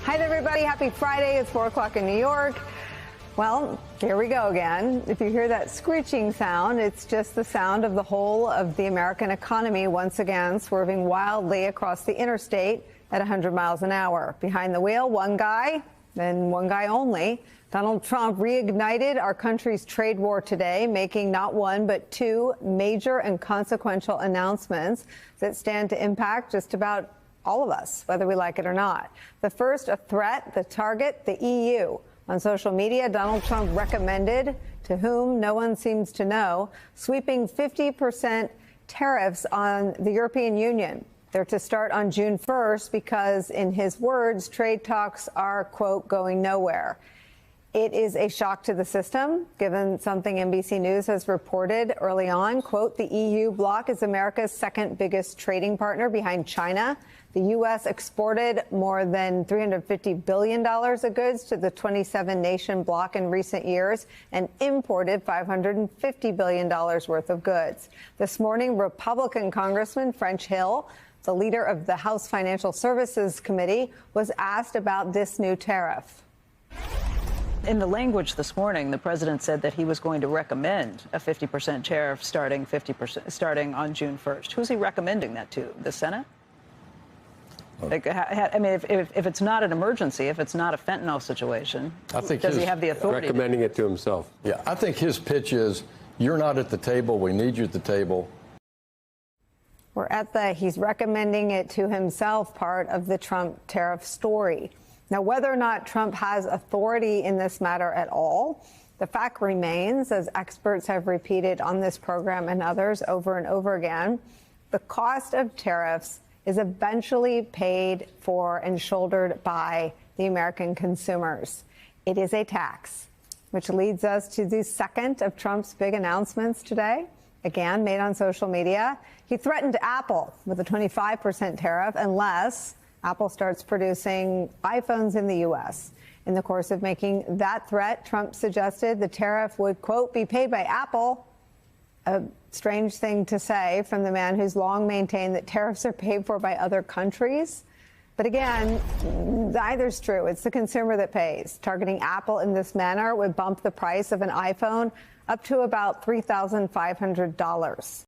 Hi there, everybody. Happy Friday. It's 4 o'clock in New York. Well, here we go again. If you hear that screeching sound, it's just the sound of the whole of the American economy once again swerving wildly across the interstate at 100 miles an hour. Behind the wheel, one guy, and one guy only. Donald Trump reignited our country's trade war today, making not one but two major and consequential announcements that stand to impact just about all of us, whether we like it or not. The first, a threat, the target, the EU. On social media, Donald Trump recommended, to whom no one seems to know, sweeping 50% tariffs on the European Union. They're to start on June 1st because, in his words, trade talks are, quote, going nowhere. It is a shock to the system, given something NBC News has reported early on. Quote, the EU bloc is America's second biggest trading partner behind China. The U.S. exported more than $350 billion of goods to the 27-nation bloc in recent years and imported $550 billion worth of goods. This morning, Republican Congressman French Hill, the leader of the House Financial Services Committee, was asked about this new tariff. In the language this morning, the president said that he was going to recommend a 50% tariff starting on June 1st. Who's he recommending that to? The Senate? Like, I mean, if it's not an emergency, if it's not a fentanyl situation, does he have the authority? Recommending it to himself. Yeah, I think his pitch is, you're not at the table, we need you at the table. We're at the he's recommending it to himself part of the Trump tariff story. Now, whether or not Trump has authority in this matter at all, the fact remains, as experts have repeated on this program and others over and over again, the cost of tariffs is eventually paid for and shouldered by the American consumers. It is a tax, which leads us to the second of Trump's big announcements today, again made on social media. He threatened Apple with a 25% tariff unless Apple starts producing iPhones in the U.S. In the course of making that threat, Trump suggested the tariff would, quote, be paid by Apple. A strange thing to say from the man who's long maintained that tariffs are paid for by other countries. But again, neither's true. It's the consumer that pays. Targeting Apple in this manner would bump the price of an iPhone up to about $3,500.